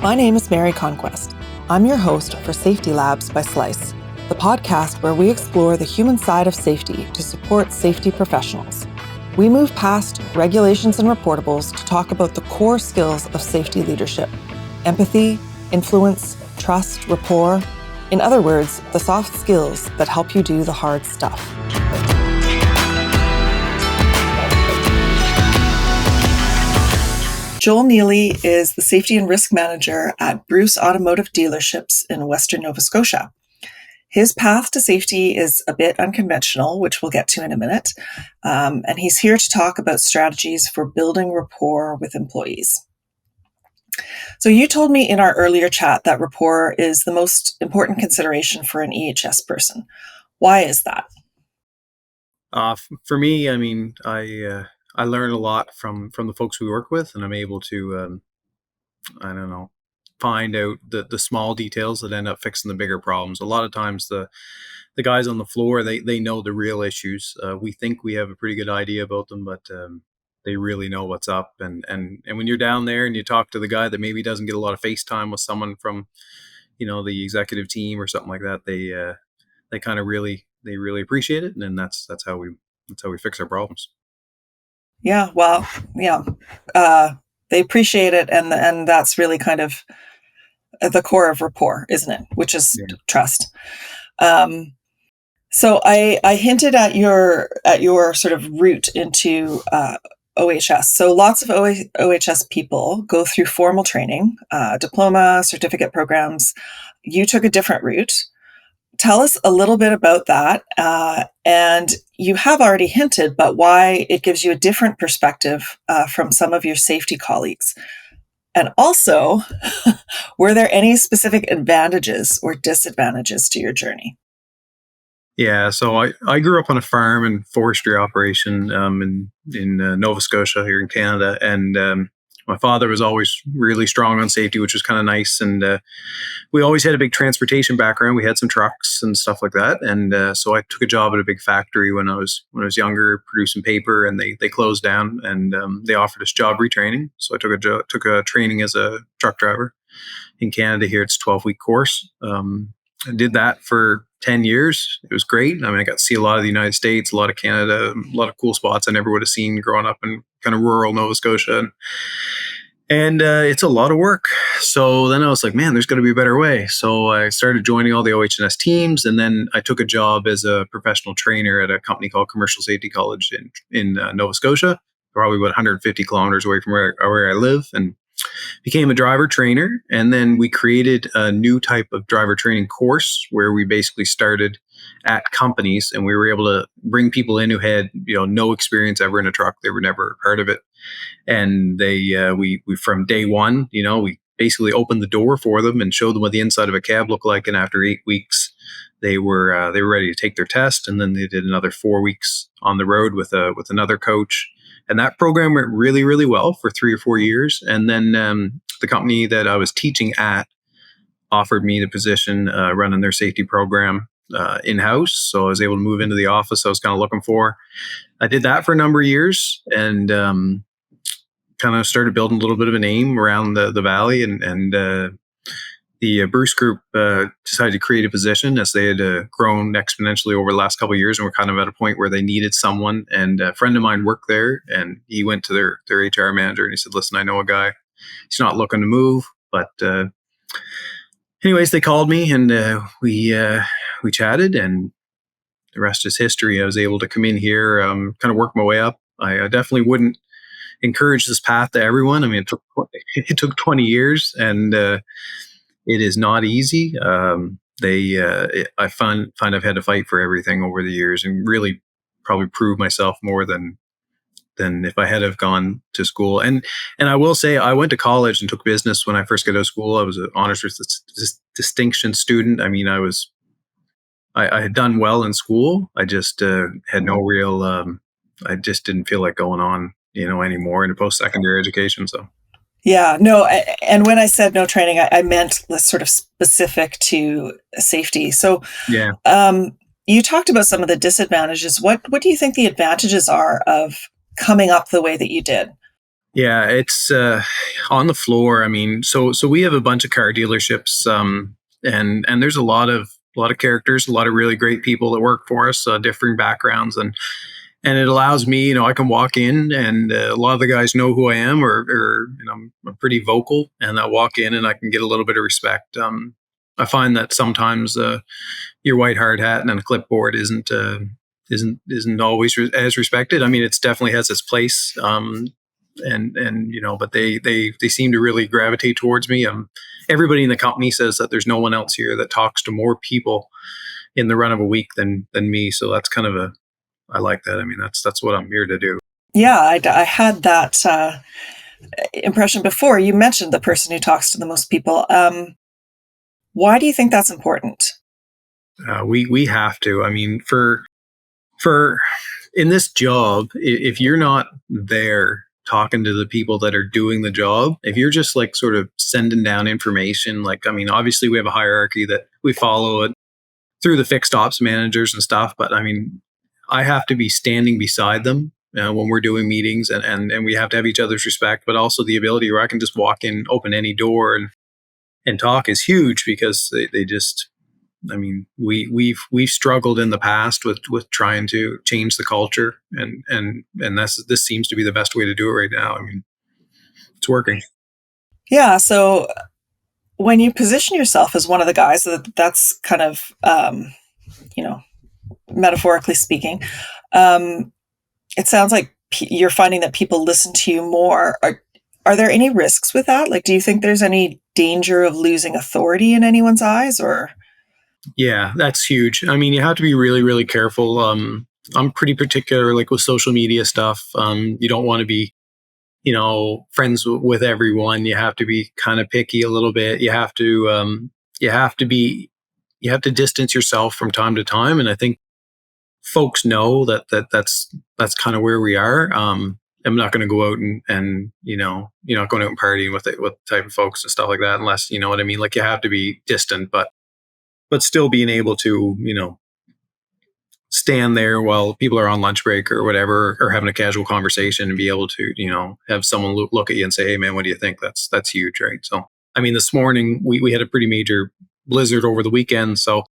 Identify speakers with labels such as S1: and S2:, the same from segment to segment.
S1: My name is Mary Conquest. I'm your host for Safety Labs by Slice, the podcast where we explore the human side of safety to support safety professionals. We move past regulations and reportables to talk about the core skills of safety leadership: empathy, influence, trust, rapport. In other words, the soft skills that help you do the hard stuff. Joel Neily is the Safety and Risk Manager at Bruce Automotive Dealerships in Western Nova Scotia. His path to safety is a bit unconventional, which we'll get to in a minute, and he's here to talk about strategies for building rapport with employees. So you told me in our earlier chat that rapport is the most important consideration for an EHS person. Why is that?
S2: For me, I learn a lot from the folks we work with, and I'm able to, find out the small details that end up fixing the bigger problems. A lot of times the guys on the floor, they know the real issues. We think we have a pretty good idea about them, but they really know what's up. And when you're down there and you talk to the guy that maybe doesn't get a lot of face time with someone from, the executive team or something like that, they kind of really appreciate it, and then that's how we fix our problems.
S1: Yeah, well, yeah, they appreciate it, and that's really kind of the core of rapport, isn't it? Which is trust. So I hinted at your sort of route into OHS. So lots of OHS people go through formal training, diploma, certificate programs. You took a different route. Tell us a little bit about that. And you have already hinted, but why it gives you a different perspective from some of your safety colleagues. And also, were there any specific advantages or disadvantages to your journey?
S2: Yeah, so I grew up on a farm and forestry operation in Nova Scotia here in Canada, and my father was always really strong on safety, which was kind of nice. And we always had a big transportation background. We had some trucks and stuff like that, and so I took a job at a big factory when I was younger, producing paper, and they closed down, and they offered us job retraining. So I took a training as a truck driver in Canada. Here it's a 12-week course. I did that for 10 years. It was great. I mean, I got to see a lot of the United States, a lot of Canada, a lot of cool spots I never would have seen growing up in kind of rural Nova Scotia. And it's a lot of work. So then I was like, man, there's got to be a better way. So I started joining all the OHS teams. And then I took a job as a professional trainer at a company called Commercial Safety College in Nova Scotia, probably about 150 kilometers away from where I live, and became a driver trainer. And then we created a new type of driver training course where we basically started at companies, and we were able to bring people in who had no experience ever in a truck. They were never part of it, and we from day one, we basically opened the door for them and showed them what the inside of a cab looked like. And after 8 weeks, they were ready to take their test, and then they did another 4 weeks on the road with another coach. And that program went really, really well for 3 or 4 years. And then the company that I was teaching at offered me the position running their safety program in-house. So I was able to move into the office I was kind of looking for. I did that for a number of years, and kind of started building a little bit of a name around the valley. And the Bruce Group decided to create a position as they had grown exponentially over the last couple of years, and we're kind of at a point where they needed someone. And a friend of mine worked there, and he went to their HR manager and he said, listen, I know a guy. He's not looking to move, but anyways, they called me, and we chatted, and the rest is history. I was able to come in here, kind of work my way up. I definitely wouldn't encourage this path to everyone. I mean, it took 20 years, and it is not easy. I find I've had to fight for everything over the years, and really probably prove myself more than if I had have gone to school. And I will say, I went to college and took business when I first got out of school. I was an honors with distinction student. I mean, I had done well in school. I just had no real. I just didn't feel like going on, anymore in a post-secondary education. So.
S1: Yeah, no, and when I said no training, I meant sort of specific to safety. So,
S2: yeah,
S1: you talked about some of the disadvantages. What do you think the advantages are of coming up the way that you did?
S2: Yeah, it's on the floor. I mean, so we have a bunch of car dealerships, and there's a lot of characters, a lot of really great people that work for us, differing backgrounds, and it allows me, I can walk in, and a lot of the guys know who I am, or I'm pretty vocal, and I walk in and I can get a little bit of respect. I find that sometimes your white hard hat and a clipboard isn't always as respected. I mean, it's definitely has its place. And but they seem to really gravitate towards me. Everybody in the company says that there's no one else here that talks to more people in the run of a week than me. So that's kind of I like that. I mean, that's what I'm here to do.
S1: Yeah, I had that impression before. You mentioned the person who talks to the most people. Why do you think that's important?
S2: We have to. I mean, for in this job, if you're not there talking to the people that are doing the job, if you're just like sort of sending down information, like, I mean, obviously we have a hierarchy that we follow it through the fixed ops managers and stuff, but I mean, I have to be standing beside them when we're doing meetings, and we have to have each other's respect, but also the ability where I can just walk in, open any door, and talk is huge, because they just, I mean, we've struggled in the past with trying to change the culture, and this seems to be the best way to do it right now. I mean, it's working.
S1: Yeah, so when you position yourself as one of the guys, that's kind of, you know, metaphorically speaking, um, it sounds like you're finding that people listen to you more. Are there any risks with that? Like, do you think there's any danger of losing authority in anyone's eyes, or?
S2: Yeah, that's huge. I mean, you have to be really, really careful. I'm pretty particular, like with social media stuff. You don't want to be, friends with everyone. You have to be kind of picky a little bit. You have to be, you have to distance yourself from time to time. And I think folks know that's kind of where we are. I'm not going to go out and you're not going out and partying with type of folks and stuff like that, unless, you know what I mean. Like, you have to be distant, but still being able to, stand there while people are on lunch break or whatever, or having a casual conversation, and be able to, have someone look at you and say, "Hey, man, what do you think?" That's huge, right? So, I mean, this morning we had a pretty major blizzard over the weekend, so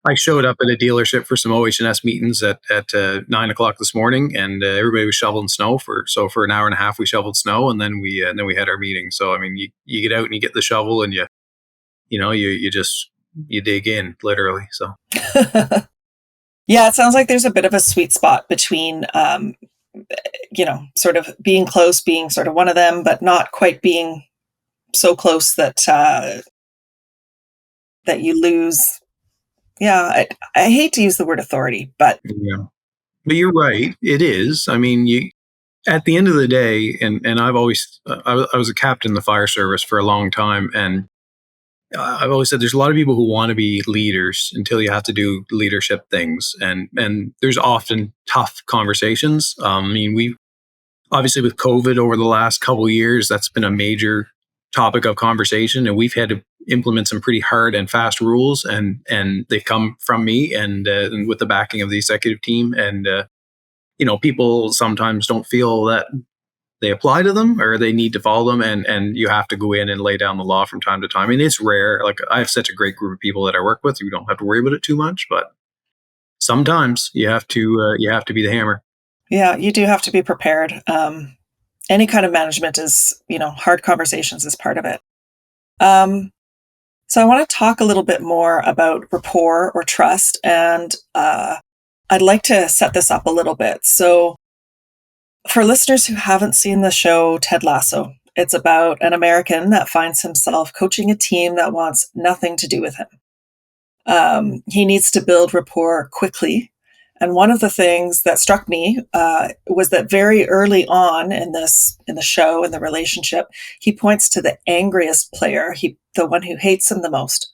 S2: I showed up at a dealership for some OH&S meetings at 9 o'clock this morning, and everybody was shoveling snow for an hour and a half. We shoveled snow, and then we had our meeting. So, I mean, you get out and you get the shovel, and you just you dig in, literally. So
S1: Yeah, it sounds like there's a bit of a sweet spot between, sort of being close, being sort of one of them, but not quite being so close that you lose. Yeah, I hate to use the word authority, but
S2: yeah, but you're right. It is. I mean, you at the end of the day, and I've always I was a captain in the fire service for a long time, and I've always said there's a lot of people who want to be leaders until you have to do leadership things, and there's often tough conversations. I mean, we obviously with COVID over the last couple of years, that's been a major topic of conversation, and we've had to implement some pretty hard and fast rules, and they've come from me, and with the backing of the executive team, and people sometimes don't feel that they apply to them or they need to follow them, and you have to go in and lay down the law from time to time. I mean, it's rare. Like, I have such a great group of people that I work with, you don't have to worry about it too much, but sometimes you have to be the hammer.
S1: yeah, you do have to be prepared. Any kind of management is, hard conversations is part of it. Um, so I want to talk a little bit more about rapport or trust, and I'd like to set this up a little bit. So, for listeners who haven't seen the show Ted Lasso, it's about an American that finds himself coaching a team that wants nothing to do with him. He needs to build rapport quickly. And one of the things that struck me was that very early on in the show, in the relationship, he points to the angriest player, the one who hates him the most.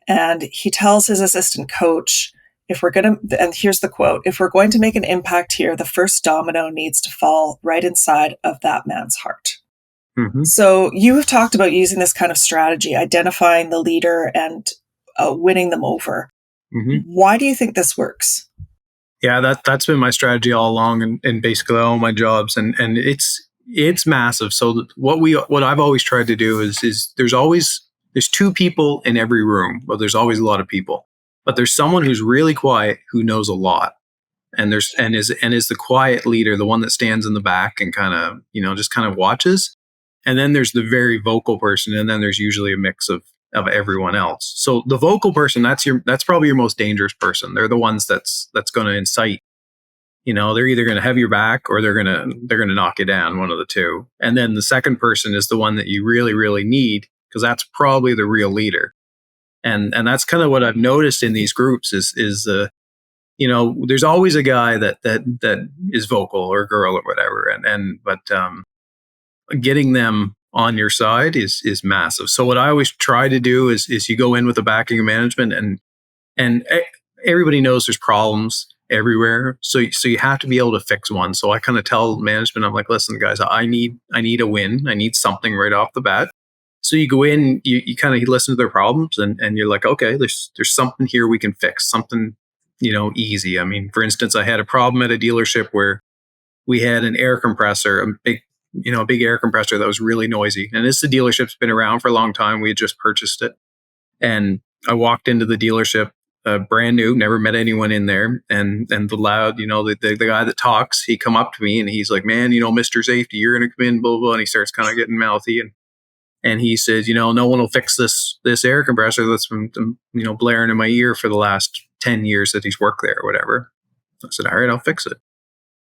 S1: And he tells his assistant coach, if we're going to, and here's the quote, if we're going to make an impact here, the first domino needs to fall right inside of that man's heart.
S2: Mm-hmm.
S1: So you have talked about using this kind of strategy, identifying the leader and winning them over.
S2: Mm-hmm.
S1: Why do you think this works?
S2: Yeah, that's been my strategy all along, and basically all my jobs, and it's massive. So what I've always tried to do is there's two people in every room. Well, there's always a lot of people, but there's someone who's really quiet who knows a lot, and is the quiet leader, the one that stands in the back and kind of just kind of watches. And then there's the very vocal person, and then there's usually a mix of everyone else. So the vocal person, that's probably your most dangerous person. They're the ones that's going to incite. They're either going to have your back or they're going to knock you down, one of the two. And then the second person is the one that you really really need, because that's probably the real leader. And that's kind of what I've noticed in these groups is there's always a guy that is vocal, or girl or whatever, but getting them on your side is massive. So what I always try to do is you go in with the backing of management, and everybody knows there's problems everywhere. So you have to be able to fix one. So I kind of tell management, I'm like, listen, guys, I need a win. I need something right off the bat. So you go in, you kind of listen to their problems, and you're like, okay, there's something here we can fix, something, easy. I mean, for instance, I had a problem at a dealership where we had an air compressor, a big air compressor that was really noisy. And the dealership's been around for a long time. We had just purchased it. And I walked into the dealership, brand new, never met anyone in there. And the loud, the guy that talks, he come up to me and he's like, man, Mr. Safety, you're going to come in, blah, blah, blah. And he starts kind of getting mouthy. And he says, no one will fix this air compressor that's been, blaring in my ear for the last 10 years that he's worked there or whatever. I said, all right, I'll fix it.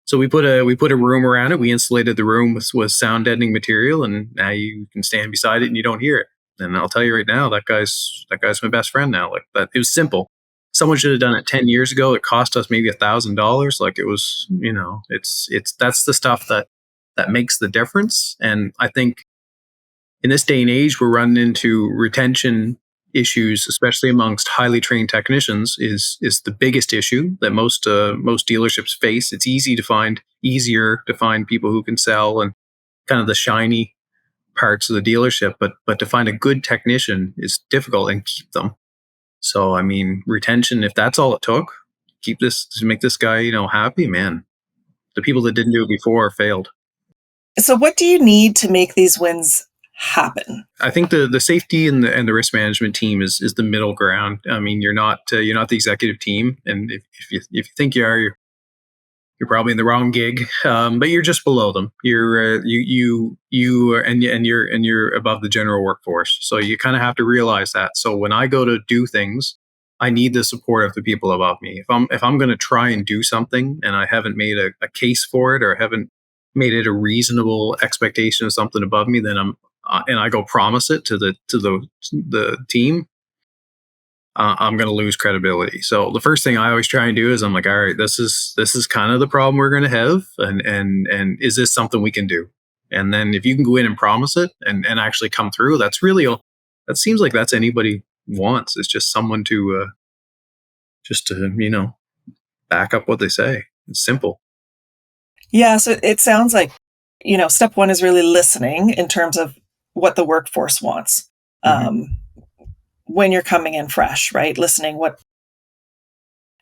S2: So we put a room around it. We insulated the room with sound deadening material, and now you can stand beside it and you don't hear it. And I'll tell you right now, that guy's my best friend now. Like that, it was simple. Someone should have done it 10 years ago. It cost us maybe $1,000. Like it was, that's the stuff that makes the difference. And I think in this day and age, we're running into retention issues, especially amongst highly trained technicians, is the biggest issue that most dealerships face. It's easier to find people who can sell and kind of the shiny parts of the dealership, but to find a good technician is difficult, and keep them. So I mean, retention, if that's all it took, to make this guy happy, man. The people that didn't do it before failed.
S1: So what do you need to make these wins happen?
S2: I think the safety and the risk management team is the middle ground. I mean, you're not the executive team, and if you think you are, you're probably in the wrong gig. But you're just below them. You're you're above the general workforce. So you kind of have to realize that. So when I go to do things, I need the support of the people above me. If I'm going to try and do something and I haven't made a case for it, or haven't made it a reasonable expectation of something above me, then and I go promise it to the team, I'm going to lose credibility. So the first thing I always try and do is I'm like, all right, this is kind of the problem we're going to have, and is this something we can do? And then if you can go in and promise it and actually come through, that seems like that's anybody wants. It's just someone to back up what they say. It's simple.
S1: Yeah, so it sounds like, step one is really listening in terms of what the workforce wants.
S2: Mm-hmm.
S1: When you're coming in fresh, right? Listening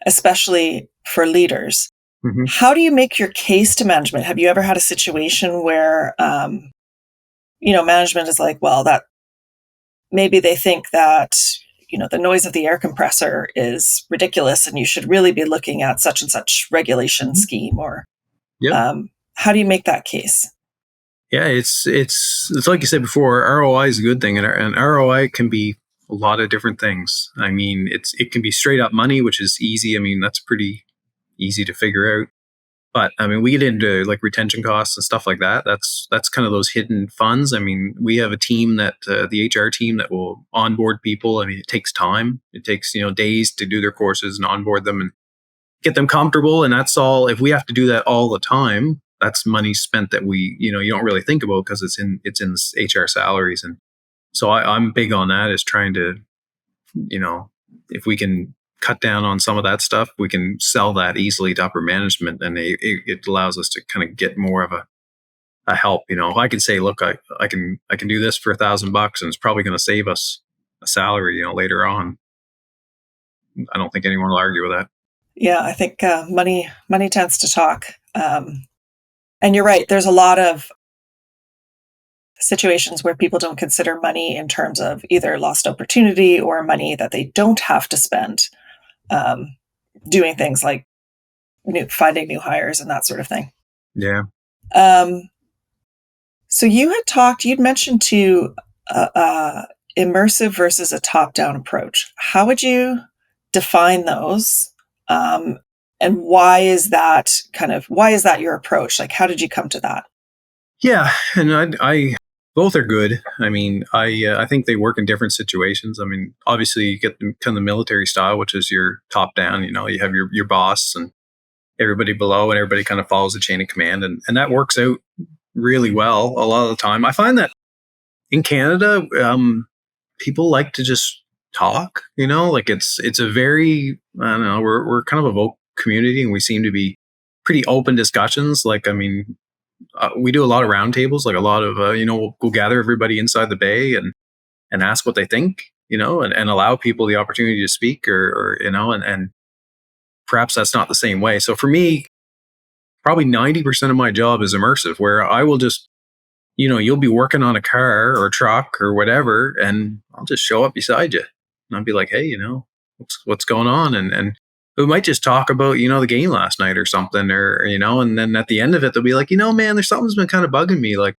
S1: especially for leaders.
S2: Mm-hmm.
S1: How do you make your case to management? Have you ever had a situation where, management is like, well, that maybe they think that, the noise of the air compressor is ridiculous and you should really be looking at such and such regulation scheme, or how do you make that case?
S2: Yeah, it's like you said before, ROI is a good thing, and ROI can be a lot of different things. I mean, it can be straight up money, which is easy. I mean, that's pretty easy to figure out. But I mean, we get into like retention costs and stuff like that. That's kind of those hidden funds. I mean, we have a team the HR team that will onboard people. I mean, it takes time. It takes days to do their courses and onboard them and get them comfortable. And that's all. If we have to do that all the time, that's money spent that you don't really think about, because it's in HR salaries. And so I'm big on that, is trying to, if we can cut down on some of that stuff, we can sell that easily to upper management, and it allows us to kind of get more of a help. If I can say, look, I can do this for $1,000, and it's probably going to save us a salary, later on. I don't think anyone will argue with that.
S1: Yeah, I think money tends to talk. And you're right. There's a lot of situations where people don't consider money in terms of either lost opportunity or money that they don't have to spend um, doing things like finding new hires and that sort of thing.
S2: Yeah.
S1: Um, so you'd mentioned to immersive versus a top-down approach. How would you define those? Um, and why is that your approach? Like, how did you come to that?
S2: Yeah, and I both are good. I mean, I think they work in different situations. I mean, obviously you get kind of the military style, which is your top down. You know, you have your boss and everybody below, and everybody kind of follows the chain of command, and that works out really well a lot of the time. I find that in Canada, people like to just talk. You know, like it's a very, I don't know, we're kind of a vocal community, and we seem to be pretty open discussions. Like, I mean, we do a lot of roundtables, like a lot of, we'll gather everybody inside the bay and ask what they think, and allow people the opportunity to speak and perhaps that's not the same way. So for me, probably 90% of my job is immersive, where I will just, you'll be working on a car or a truck or whatever, and I'll just show up beside you and I'll be like, hey, what's going on? And we might just talk about, the game last night or something, and then at the end of it, they'll be like, man, there's something's been kind of bugging me. Like,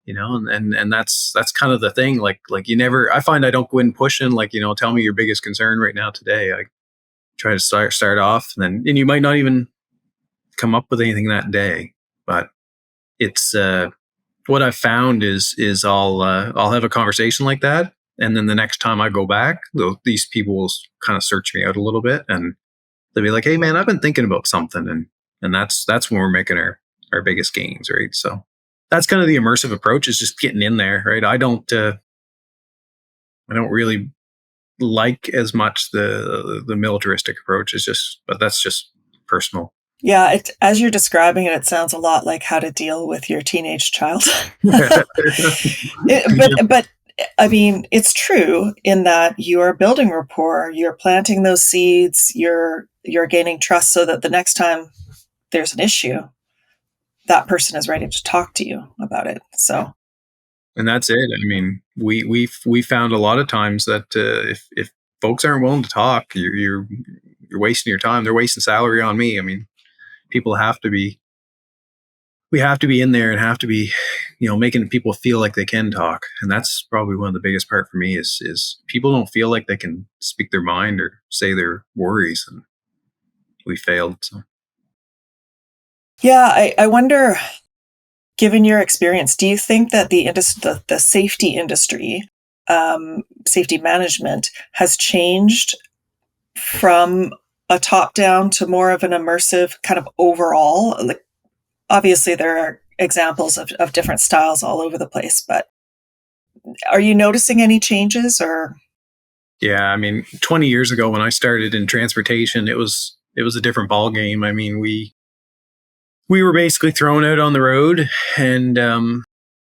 S2: and that's kind of the thing. Like I find I don't go in pushing, like, tell me your biggest concern right now today. I try to start off and you might not even come up with anything that day, but it's, what I've found is I'll have a conversation like that. And then the next time I go back, these people will kind of search me out a little bit and they'll be like, hey man, I've been thinking about something. And that's when we're making our biggest gains. Right. So that's kind of the immersive approach, is just getting in there. Right. I don't really like as much the militaristic approach. But that's just personal.
S1: Yeah, as you're describing it, it sounds a lot like how to deal with your teenage child. But I mean, it's true in that you are building rapport, you're planting those seeds, you're gaining trust, so that the next time there's an issue, that person is ready to talk to you about it. So,
S2: and that's it. I mean, we found a lot of times that if folks aren't willing to talk, you're wasting your time. They're wasting salary on me. I mean, people we have to be in there and have to be, making people feel like they can talk. And that's probably one of the biggest part for me is people don't feel like they can speak their mind or say their worries, and we failed. So.
S1: Yeah, I wonder, given your experience, do you think that the safety industry, safety management, has changed from a top down to more of an immersive kind of overall? Like, obviously there are examples of different styles all over the place, but are you noticing any changes? Or
S2: Yeah, I mean, 20 years ago when I started in transportation, it was a different ball game. I mean, we were basically thrown out on the road, and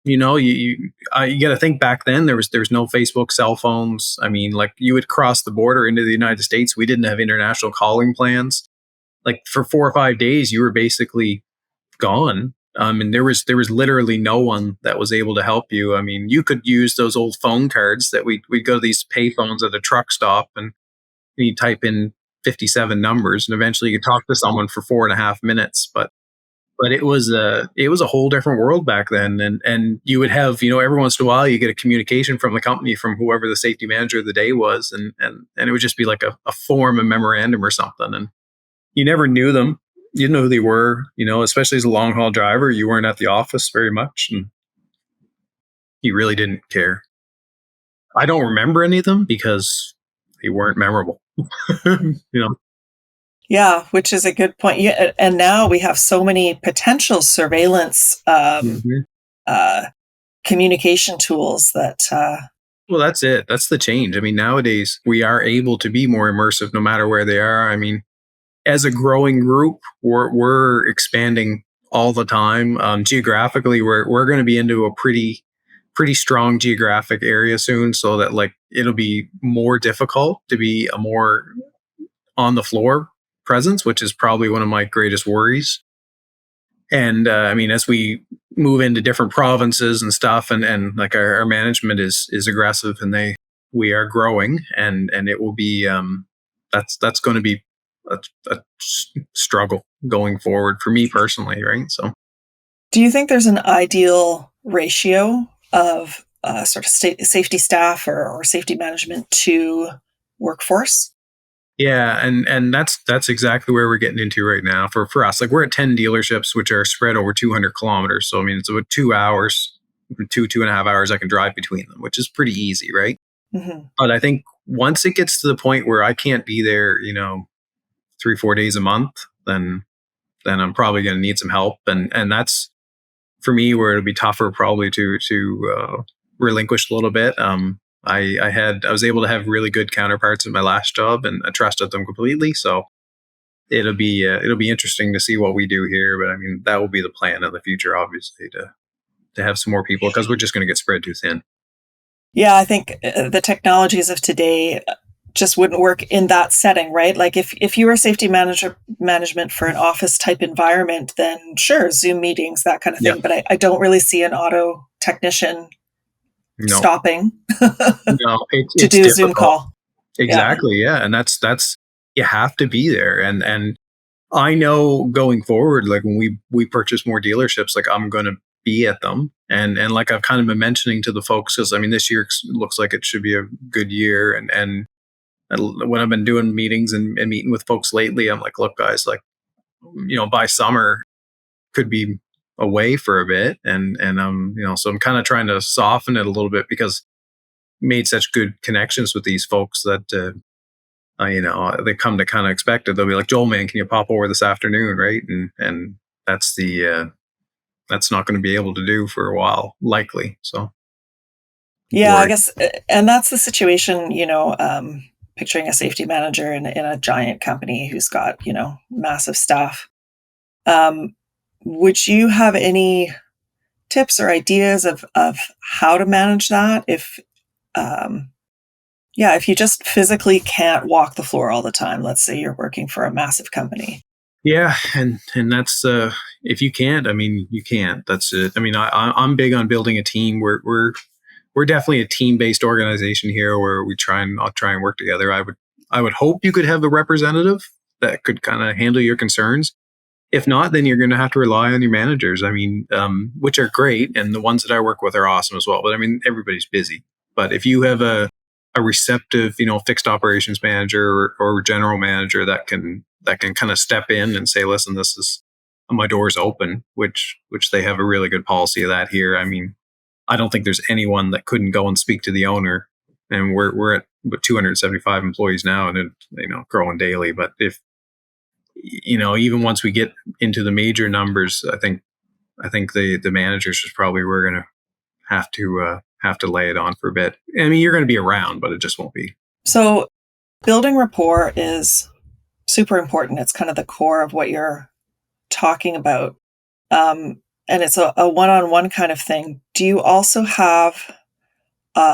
S2: you got to think, back then there was no Facebook, cell phones. I mean, like, you would cross the border into the United States. We didn't have international calling plans. Like, for 4 or 5 days, you were basically gone. And there was literally no one that was able to help you. I mean, you could use those old phone cards that we'd go to these pay phones at a truck stop, and you type in 57 numbers, and eventually you talk to someone for 4.5 minutes. But it was a whole different world back then. And you would have, every once in a while you get a communication from the company, from whoever the safety manager of the day was, and it would just be like a form, a memorandum or something, and you never knew them. You know who they were, especially as a long haul driver. You weren't at the office very much, and you really didn't care. I don't remember any of them because they weren't memorable.
S1: yeah, which is a good point. Yeah, and now we have so many potential surveillance uh, communication tools that.
S2: Well, that's it. That's the change. I mean, nowadays we are able to be more immersive, no matter where they are. I mean, as a growing group, we're expanding all the time. Geographically, we're going to be into a pretty strong geographic area soon, so that, like, it'll be more difficult to be a more on the floor presence, which is probably one of my greatest worries. And I mean, as we move into different provinces and stuff, and like our management is aggressive, and we are growing, and it will be that's going to be a struggle going forward for me personally, right? So
S1: Do you think there's an ideal ratio of sort of safety staff or safety management to workforce?
S2: yeah, and that's exactly where we're getting into right now for us. Like we're at 10 dealerships, which are spread over 200 kilometers. So I mean, it's about 2 hours, 2.5 hours I can drive between them, which is pretty easy, right?
S1: Hmm.
S2: But I think once it gets to the point where I can't be there, 3-4 days a month, then I'm probably going to need some help, and that's for me where it'll be tougher probably to relinquish a little bit. I was able to have really good counterparts at my last job, and I trusted them completely. So it'll be interesting to see what we do here. But I mean, that will be the plan in the future, obviously, to have some more people, because we're just going to get spread too thin.
S1: Yeah, I think the technologies of today just wouldn't work in that setting, right? Like if you were safety management for an office type environment, then sure, Zoom meetings, that kind of
S2: Yeah.
S1: thing. But I don't really see an auto technician
S2: No,
S1: stopping
S2: no,
S1: to
S2: it's
S1: do a Zoom
S2: difficult.
S1: call. Yeah.
S2: Exactly. Yeah, and that's you have to be there, and I know going forward, like when we purchase more dealerships, like I'm going to be at them, and like I've kind of been mentioning to the folks, because I mean this year looks like it should be a good year, and when I've been doing meetings and meeting with folks lately, I'm like, look, guys, like by summer could be away for a bit, and so I'm kind of trying to soften it a little bit, because made such good connections with these folks that they come to kind of expect it. They'll be like, Joel, man, can you pop over this afternoon, right? And that's that's not going to be able to do for a while, likely. So
S1: Yeah, I
S2: worried.
S1: guess, and that's the situation, picturing a safety manager in a giant company who's got, massive staff. Um, would you have any tips or ideas of how to manage that um, if you just physically can't walk the floor all the time? Let's say you're working for a massive company.
S2: Yeah, and that's if you can't, I mean, you can't. That's it. I mean, I'm big on building a team. We're definitely a team based organization here, where I'll try and work together. I would hope you could have a representative that could kind of handle your concerns. If not, then you're going to have to rely on your managers. I mean, which are great, and the ones that I work with are awesome as well. But I mean, everybody's busy. But if you have a receptive, fixed operations manager or general manager that can kind of step in and say, listen, this is my door's open, which they have a really good policy of that here. I mean, I don't think there's anyone that couldn't go and speak to the owner. And we're at 275 employees now, and growing daily. But if even once we get into the major numbers, I think the managers is probably we're going to have to lay it on for a bit. I mean, you're going to be around, but it just won't be.
S1: So building rapport is super important. It's kind of the core of what you're talking about. And it's a one-on-one kind of thing. Do you also have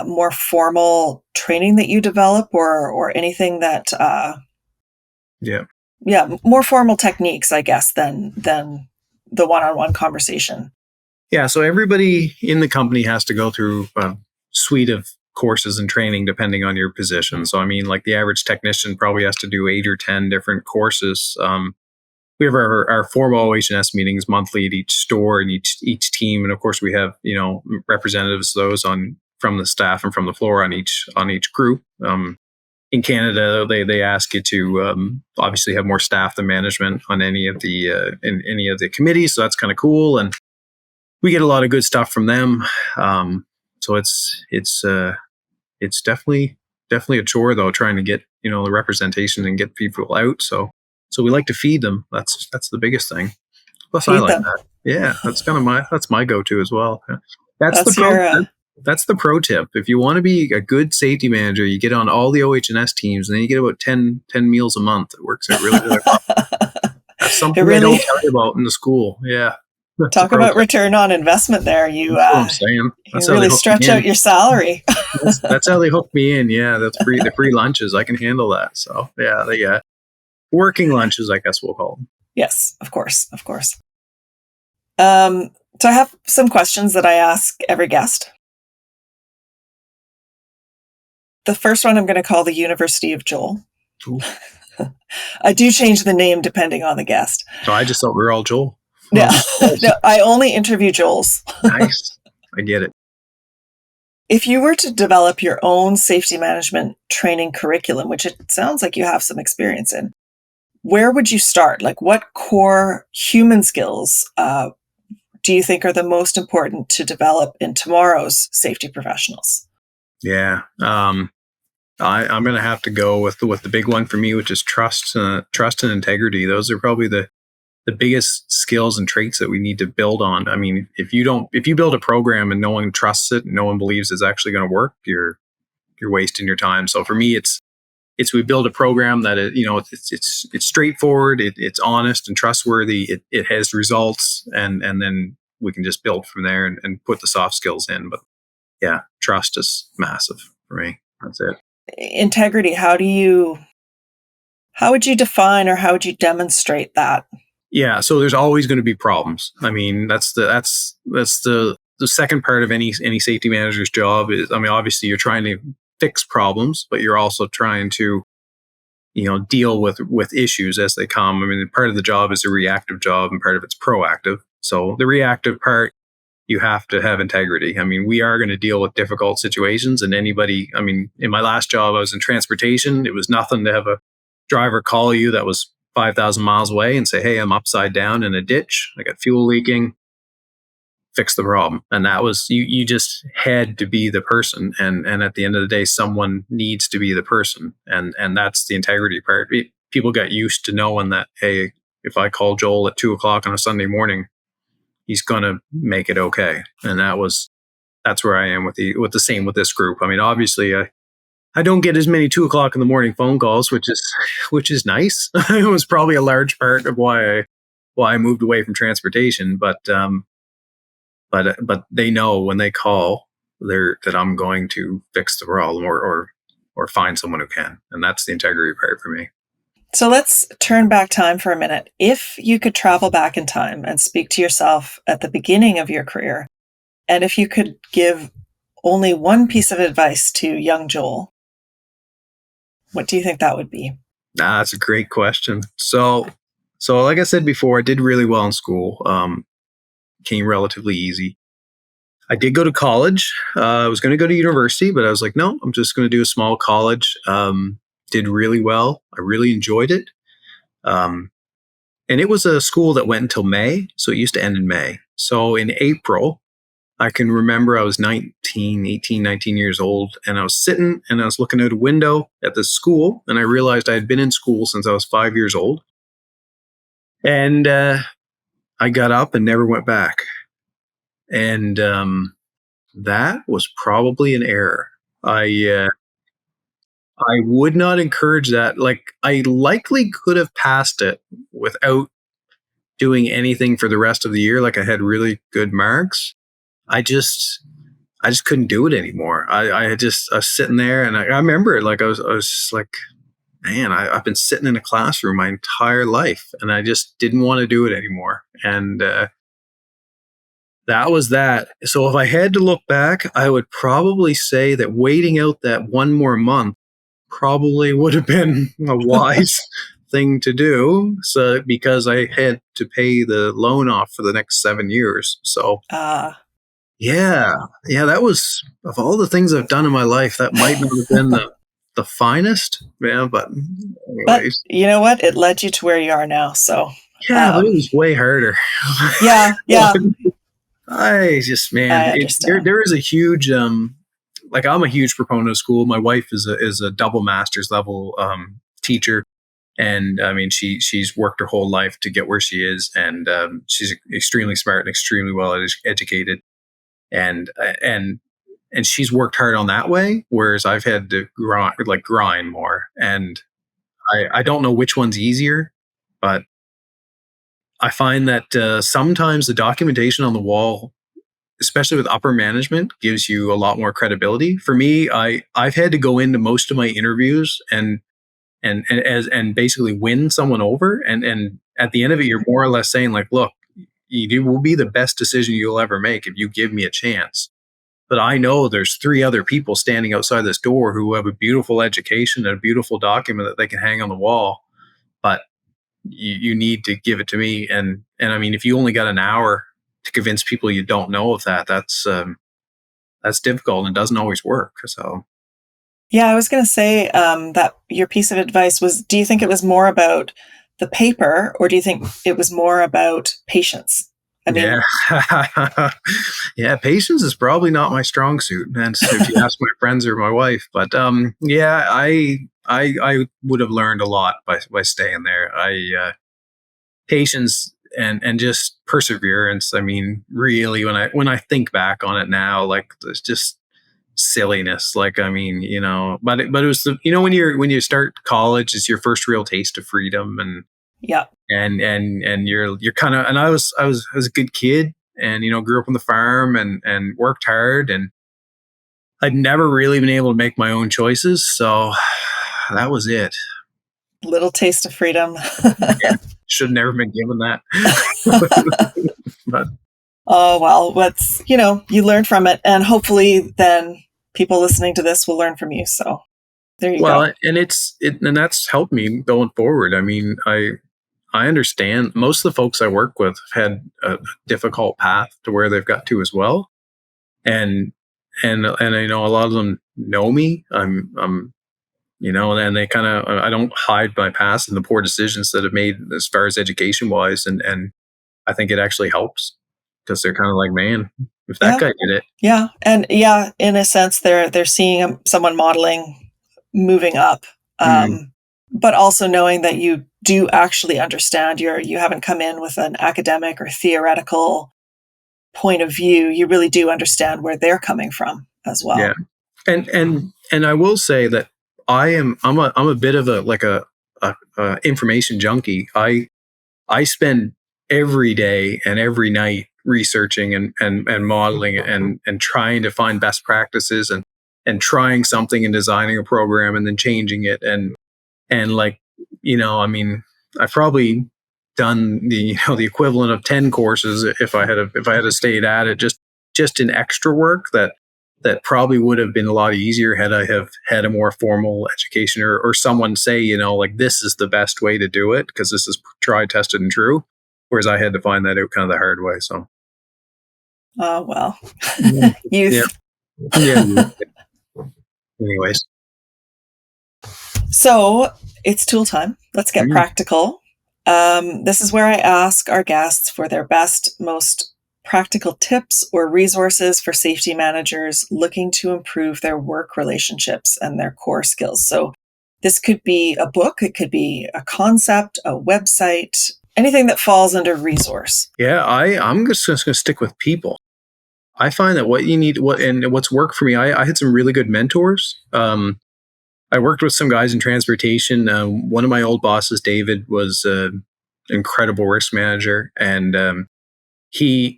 S1: more formal training that you develop, or anything that
S2: Yeah.
S1: more formal techniques, I guess, than the one-on-one conversation?
S2: Yeah. So everybody in the company has to go through a suite of courses and training depending on your position. So I mean, like the average technician probably has to do 8 or 10 different courses. We have our formal OH&S meetings monthly at each store and each team, and of course we have representatives of those from the staff and from the floor on each group. In Canada, they ask you to obviously have more staff than management on any of the in any of the committees, so that's kind of cool, and we get a lot of good stuff from them. So it's definitely a chore though, trying to get the representation and get people out. So we like to feed them. That's the biggest thing. Plus, I
S1: Feed
S2: like
S1: them.
S2: that. Yeah, that's my go-to as well. Yeah. That's the
S1: That's
S2: pro.
S1: your
S2: That's the pro tip. If you want to be a good safety manager, you get on all the OH&S teams, and then you get about 10 meals a month. It works out really, really well. That's
S1: it
S2: something they
S1: really
S2: don't tell you about in the school. Yeah, that's a
S1: talk
S2: pro
S1: about
S2: tip.
S1: return on investment there. You
S2: That's what I'm saying. That's how they
S1: really
S2: hook me
S1: stretch
S2: in.
S1: out your salary.
S2: That's how they hook me in. Yeah, that's free. The free lunches, I can handle that. So yeah, working lunches, I guess we'll call them.
S1: Yes, of course. So I have some questions that I ask every guest. The first one I'm going to call the University of Joel.
S2: Ooh.
S1: I do change the name depending on the guest.
S2: So I just thought we were all Joel.
S1: Yeah,
S2: Well,
S1: no, I only interview Joels.
S2: nice. I get it.
S1: If you were to develop your own safety management training curriculum, which it sounds like you have some experience in, where would you start? Like, what core human skills do you think are the most important to develop in tomorrow's safety professionals?
S2: Yeah. I'm going to have to go with the big one for me, which is trust and integrity. Those are probably the biggest skills and traits that we need to build on. I mean, if you build a program and no one trusts it, and no one believes it's actually going to work, you're wasting your time. So for me, it's we build a program that it's straightforward, it's honest and trustworthy. It has results, and then we can just build from there and put the soft skills in. But yeah, trust is massive for me. That's it.
S1: Integrity, how would you define or how would you demonstrate that?
S2: Yeah, so there's always going to be problems. I mean, that's the second part of any safety manager's job is, I mean, obviously you're trying to fix problems, but you're also trying to deal with issues as they come. I mean, part of the job is a reactive job and part of it's proactive. So the reactive part, you have to have integrity. I mean, we are going to deal with difficult situations, and anybody, I mean, in my last job, I was in transportation. It was nothing to have a driver call you that was 5,000 miles away and say, hey, I'm upside down in a ditch. I got fuel leaking. Fix the problem. And that was, you just had to be the person. And at the end of the day, someone needs to be the person. And that's the integrity part. People got used to knowing that, hey, if I call Joel at 2:00 on a Sunday morning, he's going to make it okay. And that's where I am with the same with this group. I mean, obviously I don't get as many 2:00 in the morning phone calls, which is nice. It was probably a large part of why I moved away from transportation. But they know when they call that I'm going to fix the problem or find someone who can. And that's the integrity part for me.
S1: So let's turn back time for a minute. If you could travel back in time and speak to yourself at the beginning of your career, and if you could give only one piece of advice to young Joel, what do you think that would be?
S2: That's a great question. So like I said before, I did really well in school. Came relatively easy. I did go to college. I was going to go to university, but I was like, no, I'm just going to do a small college. Did really well. I really enjoyed it. And it was a school that went until May. So it used to end in May. So in April, I can remember I was 19 years old, and I was sitting and I was looking out a window at the school, and I realized I had been in school since I was 5 years old. And I got up and never went back. And that was probably an error. I would not encourage that. Like, I likely could have passed it without doing anything for the rest of the year. Like, I had really good marks. I just couldn't do it anymore. I was sitting there, and I remember it. Like, I was just like, man, I've been sitting in a classroom my entire life, and I just didn't want to do it anymore. And that was that. So if I had to look back, I would probably say that waiting out that one more month probably would have been a wise thing to do. So because I had to pay the loan off for the next 7 years. So yeah, that was, of all the things I've done in my life, that might not have been the finest. Yeah, but anyways.
S1: But you know what? It led you to where you are now. So
S2: yeah, but it was way harder.
S1: Yeah.
S2: I just, man, there is a huge, like, I'm a huge proponent of school. My wife is a double master's level teacher, and I mean, she's worked her whole life to get where she is, and she's extremely smart and extremely well educated, and she's worked hard on that way, whereas I've had to grind more, and I don't know which one's easier, but I find that sometimes the documentation on the wall, especially with upper management, gives you a lot more credibility. For me, I've had to go into most of my interviews and basically win someone over, and at the end of it, you're more or less saying, like, look, it will be the best decision you'll ever make if you give me a chance. But I know there's 3 other people standing outside this door who have a beautiful education and a beautiful document that they can hang on the wall. But you need to give it to me. And I mean, if you only got an hour to convince people you don't know of that, that's difficult and doesn't always work. So
S1: Yeah, I was going to say that your piece of advice was, do you think it was more about the paper or do you think it was more about patience? I
S2: yeah,
S1: mean,
S2: yeah, patience is probably not my strong suit. And if you ask my friends or my wife, but yeah, I would have learned a lot by staying there. Patience and just perseverance. I mean, really, when I think back on it now, like it's just silliness. Like, I mean, but it was when you start college, it's your first real taste of freedom,
S1: yeah,
S2: and you're kind of, and I was a good kid, and grew up on the farm and worked hard, and I'd never really been able to make my own choices, so that was it.
S1: little taste of freedom.
S2: Yeah, should have never been given that. But
S1: Oh, well, you learn from it. And hopefully then people listening to this will learn from you. So there you go.
S2: well, and that's helped me going forward. I mean, I understand most of the folks I work with have had a difficult path to where they've got to as well, and and I know a lot of them know me. And they kind of, I don't hide my past and the poor decisions that I've made as far as education wise, and I think it actually helps because they're kind of like, man, if that
S1: Yeah.
S2: guy did it.
S1: Yeah. And yeah, in a sense, they're seeing someone modeling moving up.
S2: Mm,
S1: But also knowing that you do actually understand you haven't come in with an academic or theoretical point of view. You really do understand where they're coming from as
S2: yeah,
S1: well.
S2: and I will say that I'm a bit of a information junkie. I spend every day and every night researching and modeling and trying to find best practices and trying something and designing a program and then changing it and like, I mean, I've probably done the equivalent of 10 courses if I had stayed at it, just in extra work that probably would have been a lot easier had I have had a more formal education or someone say, like this is the best way to do it because this is tried, tested, and true. Whereas I had to find that out kind of the hard way. So
S1: Oh, well,
S2: yeah,
S1: youth.
S2: yeah. Anyways,
S1: So it's tool time. Let's get
S2: mm,
S1: practical. This is where I ask our guests for their best, most practical tips or resources for safety managers looking to improve their work relationships and their core skills. So this could be a book, it could be a concept, a website, anything that falls under resource.
S2: yeah, I'm just going to stick with people. I find that what you need, what's worked for me, I had some really good mentors. I worked with some guys in transportation. One of my old bosses, David, was an incredible risk manager, and he.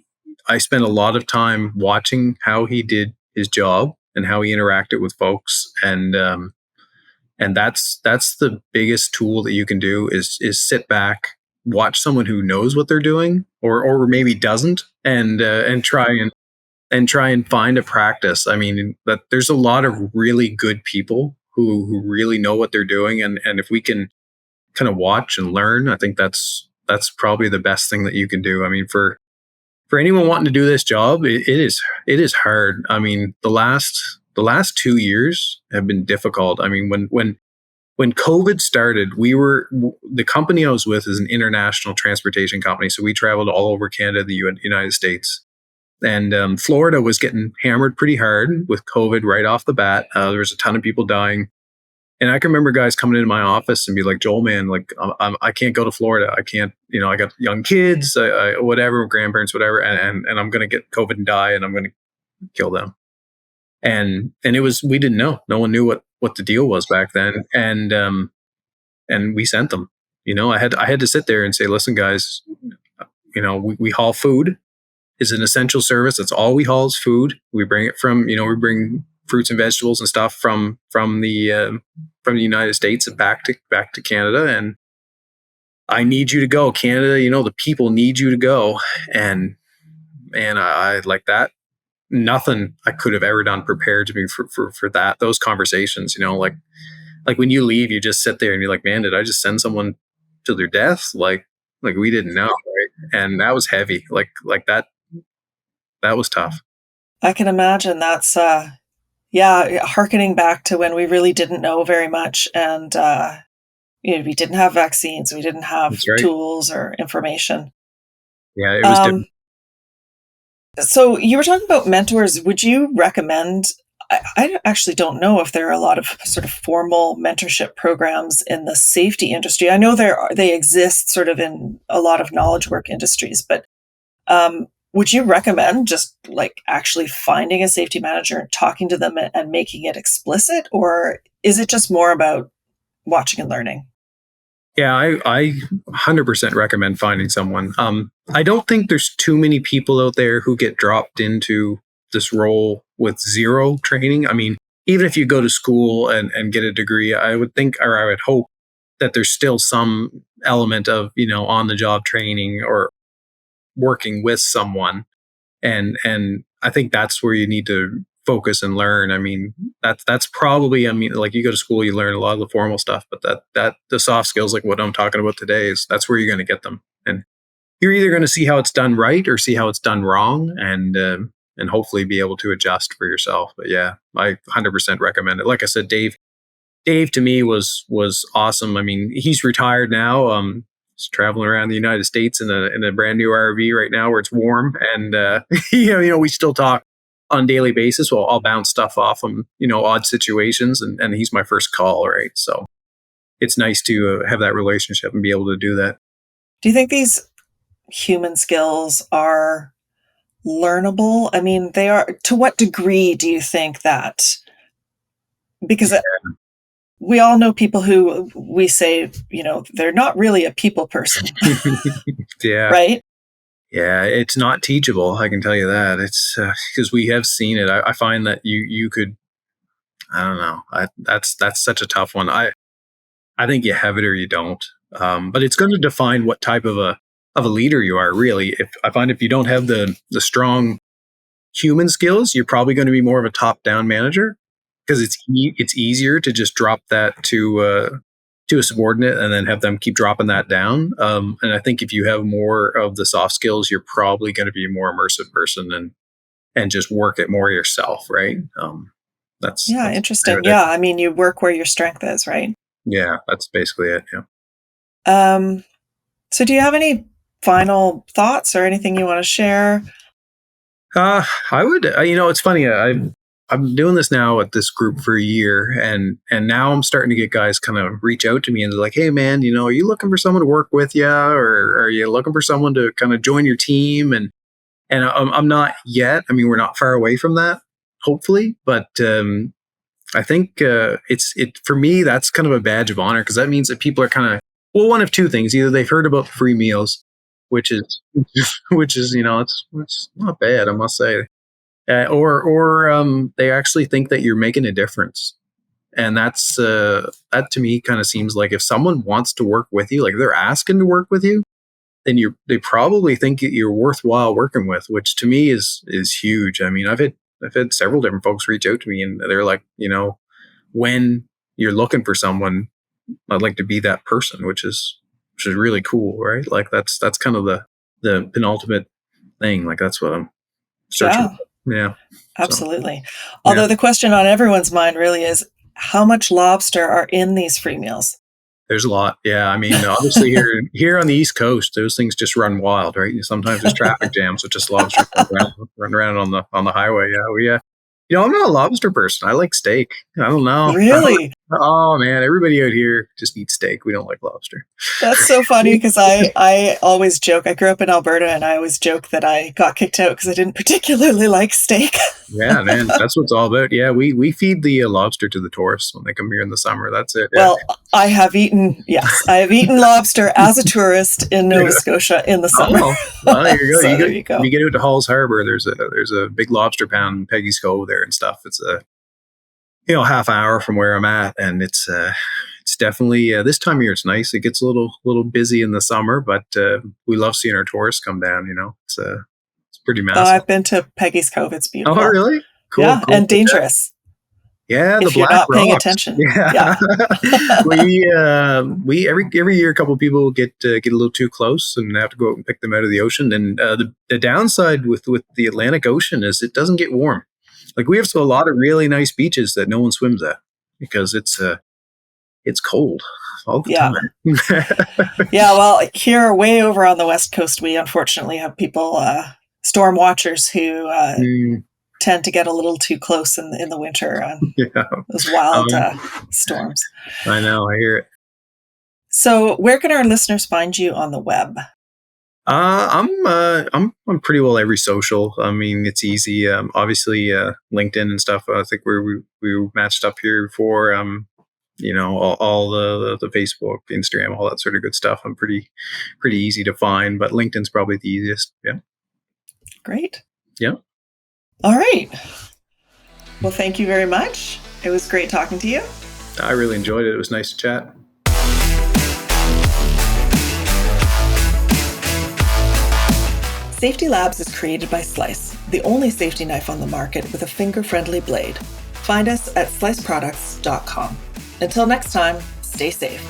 S2: I spent a lot of time watching how he did his job and how he interacted with folks, and that's the biggest tool that you can do is sit back, watch someone who knows what they're doing, or maybe doesn't, and try and find a practice. I mean, that there's a lot of really good people who really know what they're doing, and if we can kind of watch and learn, I think that's probably the best thing that you can do. I mean, for anyone wanting to do this job, it is hard. I mean, the last 2 years have been difficult. I mean, when COVID started, the company I was with is an international transportation company, so we traveled all over Canada, the United States. And Florida was getting hammered pretty hard with COVID right off the bat. There was a ton of people dying. And I can remember guys coming into my office and be like, Joel, man, like, I can't go to Florida. I can't, I got young kids, whatever, grandparents, whatever, and I'm going to get COVID and die, and I'm going to kill them. And we didn't know. No one knew what the deal was back then. And we sent them. I had to sit there and say, listen, guys, we haul food is an essential service. That's all we haul is food. We bring it from, we bring fruits and vegetables and stuff from the United States and back to Canada. And I need you to go, Canada. The people need you to go. And man, I like that. Nothing I could have ever done prepared to me for that, those conversations, like when you leave, you just sit there and you're like, man, did I just send someone to their death? Like we didn't know. Right. And that was heavy. Like that was tough.
S1: I can imagine that's, yeah, harkening back to when we really didn't know very much and, we didn't have vaccines, we didn't have
S2: That's right.
S1: tools or information.
S2: Yeah. It was
S1: Um,
S2: different.
S1: so you were talking about mentors. Would you recommend? I actually don't know if there are a lot of sort of formal mentorship programs in the safety industry. I know they exist sort of in a lot of knowledge work industries, but would you recommend just like actually finding a safety manager and talking to them and making it explicit, or is it just more about watching and learning?
S2: Yeah, I 100% recommend finding someone. I don't think there's too many people out there who get dropped into this role with zero training. I mean, even if you go to school and get a degree, I would think, or I would hope that there's still some element of, on the job training or working with someone. And I think that's where you need to focus and learn. I mean, that's probably, I mean, like you go to school, you learn a lot of the formal stuff, but that the soft skills, like what I'm talking about today, that's where you're going to get them. And you're either going to see how it's done right or see how it's done wrong, and hopefully be able to adjust for yourself. But yeah, I 100% recommend it. Like I said, Dave to me was awesome. I mean, he's retired now. He's traveling around the United States in a brand new RV right now where it's warm, and we still talk on a daily basis. Well, I'll bounce stuff off him, odd situations, and he's my first call, right? So it's nice to have that relationship and be able to do that.
S1: Do you think these human skills are learnable? I mean, they are. To what degree do you think that? Because we all know people who we say, they're not really a people person,
S2: Yeah.
S1: right?
S2: Yeah, it's not teachable. I can tell you that. It's because we have seen it. I find that you could. I don't know. That's such a tough one. I think you have it or you don't. But it's going to define what type of a leader you are. Really, if I find if you don't have the strong human skills, you're probably going to be more of a top down manager, because it's easier to just drop that to a subordinate and then have them keep dropping that down. And I think if you have more of the soft skills, you're probably going to be a more immersive person and just work it more yourself, right?
S1: Yeah,
S2: That's
S1: interesting. Yeah, I mean, you work where your strength is, right?
S2: yeah, that's basically it. Yeah.
S1: Um, so do you have any final thoughts or anything you want to share?
S2: I would. It's funny. I'm doing this now at this group for a year, and now I'm starting to get guys kind of reach out to me and they're like, "Hey, man, are you looking for someone to work with you, or are you looking for someone to kind of join your team?" And I'm not yet. I mean, we're not far away from that, hopefully, but I think it for me. That's kind of a badge of honor, because that means that people are kind of, well, one of two things: either they've heard about the free meals, which is it's not bad, I must say, or they actually think that you're making a difference. And that to me kind of seems like if someone wants to work with you, like they're asking to work with you, then they probably think that you're worthwhile working with, which to me is huge. I mean, I've had several different folks reach out to me and they're like, when you're looking for someone, I'd like to be that person, which is really cool, right? Like that's kind of the penultimate thing. Like that's what I'm searching
S1: Yeah,
S2: for. Yeah. So
S1: absolutely.
S2: yeah,
S1: Although the question on everyone's mind really is how much lobster are in these free meals?
S2: there's a lot. Yeah. I mean, obviously here on the East Coast, those things just run wild, right? Sometimes there's traffic jams, so just lobsters run around on the highway. Yeah. Yeah. I'm not a lobster person. I like steak. I don't know.
S1: Really?
S2: Oh man, everybody out here just eats steak. We don't like lobster.
S1: That's so funny because I always joke. I grew up in Alberta and I always joke that I got kicked out because I didn't particularly like steak.
S2: Yeah, man, that's what it's all about. Yeah, we feed the lobster to the tourists when they come here in the summer. That's it. Yeah.
S1: Well, yes, I have eaten lobster as a tourist in Nova Scotia in the summer.
S2: Oh, well, there you go.
S1: So there you go.
S2: You get out to Halls Harbor. There's a big lobster pound in Peggy's Cove there and stuff. It's a half hour from where I'm at, and it's it's definitely this time of year. It's nice. It gets a little busy in the summer, but we love seeing our tourists come down. It's pretty
S1: Oh,
S2: massive.
S1: I've been to Peggy's Cove. It's
S2: Oh,
S1: beautiful.
S2: really? Cool,
S1: Yeah,
S2: cool.
S1: and dangerous
S2: Yeah, the
S1: if you're
S2: Black
S1: not paying
S2: Rocks.
S1: attention.
S2: Yeah,
S1: Yeah.
S2: we every year a couple of people get a little too close and have to go out and pick them out of the ocean. And the downside with the Atlantic Ocean is it doesn't get warm. Like we have a lot of really nice beaches that no one swims at because it's cold all the
S1: Yeah.
S2: time.
S1: Yeah, well, here way over on the West Coast, we unfortunately have people, storm watchers who tend to get a little too close in the winter on
S2: Yeah,
S1: those wild
S2: um,
S1: storms.
S2: I know. I hear it.
S1: So, where can our listeners find you on the web?
S2: I'm pretty well every social. I mean, it's easy. Obviously, LinkedIn and stuff. I think we matched up here before. All the Facebook, Instagram, all that sort of good stuff. I'm pretty easy to find, but LinkedIn's probably the easiest. Yeah.
S1: Great.
S2: Yeah.
S1: All right. Well, thank you very much. It was great talking to you.
S2: I really enjoyed it. It was nice to chat.
S1: Safety Labs is created by Slice, the only safety knife on the market with a finger-friendly blade. Find us at sliceproducts.com. Until next time, stay safe.